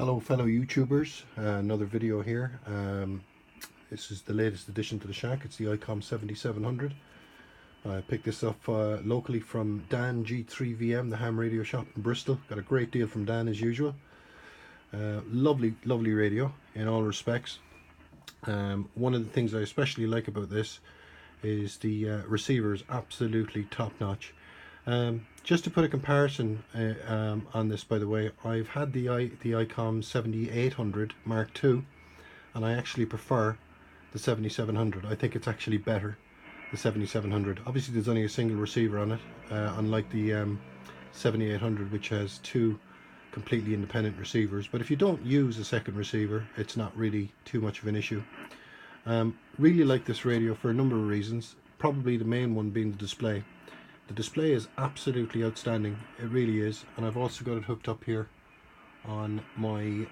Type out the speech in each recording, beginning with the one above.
Hello fellow YouTubers, another video here. This is the latest addition to the shack. It's the Icom 7700. I picked this up locally from Dan G3VM, the ham radio shop in Bristol. Got a great deal from Dan as usual. Lovely radio in all respects. One of the things I especially like about this is the receiver is absolutely top notch. Just to put a comparison on this, by the way, I've had the Icom 7800 Mark II, and I actually prefer the 7700. I think it's actually better, the 7700. Obviously there's only a single receiver on it, unlike the 7800, which has two completely independent receivers. But if you don't use a second receiver, it's not really too much of an issue. Really like this radio for a number of reasons, probably the main one being the display. The display is absolutely outstanding, it really is, and I've also got it hooked up here on my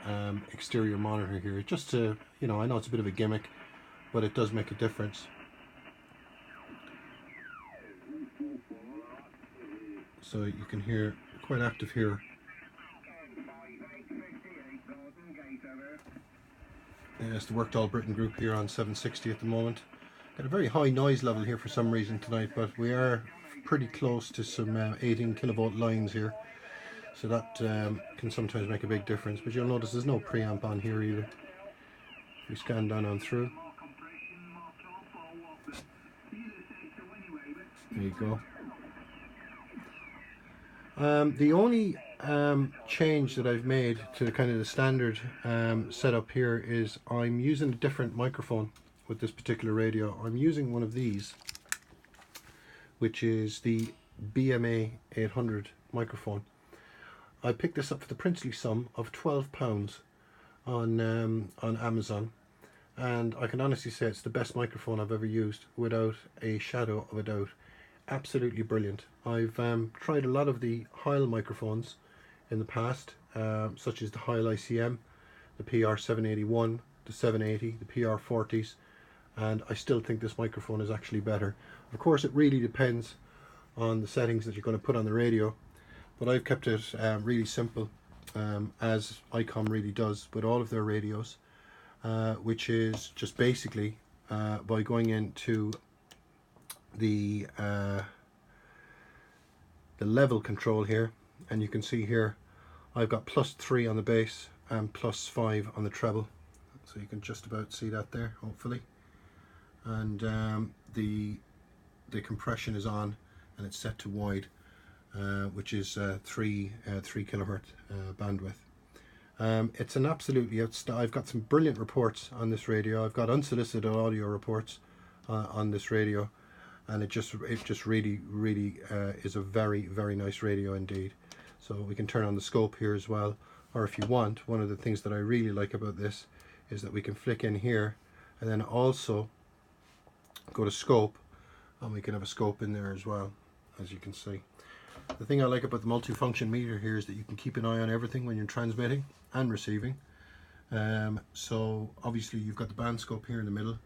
exterior monitor here, just to, you know, I know it's a bit of a gimmick, but it does make a difference. So you can hear, quite active here. It's the Worked Britain group here on 760 at the moment. Got a very high noise level here for some reason tonight, but we are pretty close to some 18 kilovolt lines here, so that can sometimes make a big difference. But you'll notice there's no preamp on here either. If we scan down on through, there you go. The only change that I've made to kind of the standard setup here is I'm using a different microphone with this particular radio. I'm using one of these, which is the BMA 800 microphone. I picked this up for the princely sum of £12 on Amazon, and I can honestly say it's the best microphone I've ever used, without a shadow of a doubt. Absolutely brilliant. I've tried a lot of the Heil microphones in the past, such as the Heil ICM, the PR781, the 780, the PR40s, and I still think this microphone is actually better. Of course, it really depends on the settings that you're going to put on the radio, but I've kept it really simple, as Icom really does with all of their radios, which is just basically by going into the level control here, and you can see here I've got +3 on the bass and +5 on the treble, so you can just about see that there, hopefully. And the compression is on, and it's set to wide, which is 3 kilohertz bandwidth. It's an absolutely outstanding. I've got some brilliant reports on this radio. I've got unsolicited audio reports on this radio, and it just really is a very nice radio indeed. So we can turn on the scope here as well, or if you want, one of the things that I really like about this is that we can flick in here and then also go to scope, and we can have a scope in there as well, as you can see. The thing I like about the multifunction meter here is that you can keep an eye on everything when you're transmitting and receiving. So obviously you've got the band scope here in the middle,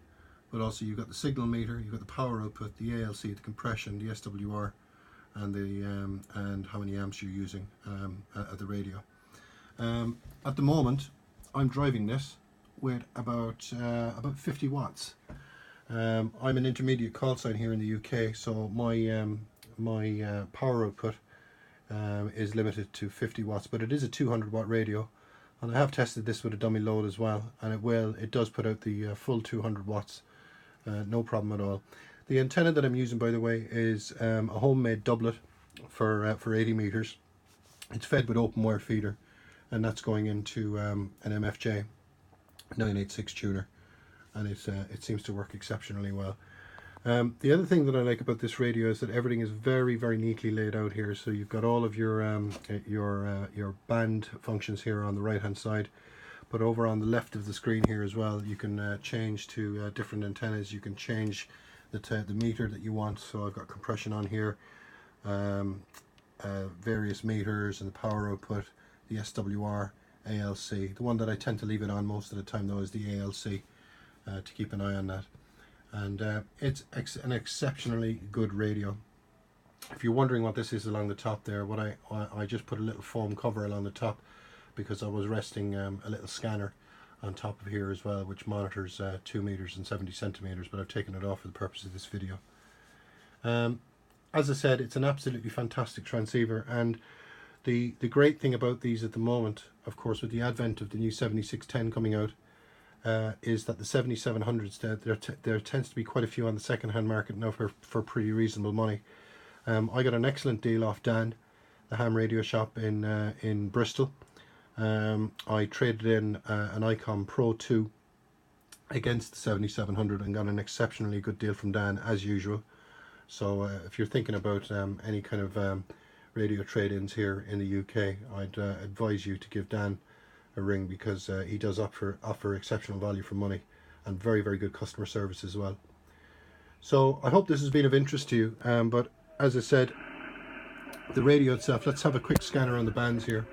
but also you've got the signal meter, you've got the power output, the ALC, the compression, the SWR, and the and how many amps you're using at the radio. At the moment, I'm driving this with about 50 watts. I'm an intermediate call sign here in the UK, so my power output is limited to 50 watts, but it is a 200 watt radio, and I have tested this with a dummy load as well, and it does put out the full 200 watts, no problem at all. The antenna that I'm using, by the way, is a homemade doublet for 80 meters. It's fed with open wire feeder, and that's going into an MFJ 986 tuner, and it seems to work exceptionally well. The other thing that I like about this radio is that everything is very neatly laid out here. So you've got all of your band functions here on the right hand side, but over on the left of the screen here as well, you can change to different antennas. You can change the meter that you want. So I've got compression on here, various meters, and the power output, the SWR, ALC. The one that I tend to leave it on most of the time though is the ALC, to keep an eye on that. And it's an exceptionally good radio. If you're wondering what this is along the top there, what I just put a little foam cover along the top because I was resting a little scanner on top of here as well, which monitors 2 meters and 70 centimeters, but I've taken it off for the purpose of this video. As I said, it's an absolutely fantastic transceiver, and the great thing about these at the moment, of course, with the advent of the new 7610 coming out, is that the 7700s, there tends to be quite a few on the second-hand market now for pretty reasonable money. I got an excellent deal off Dan, the ham radio shop in Bristol. I traded in an Icom Pro 2 against the 7700 and got an exceptionally good deal from Dan, as usual. So if you're thinking about any kind of radio trade-ins here in the UK, I'd advise you to give Dan a ring, because he does offer exceptional value for money and very, very good customer service as well. So I hope this has been of interest to you, but as I said, the radio itself, let's have a quick scanner on the bands here.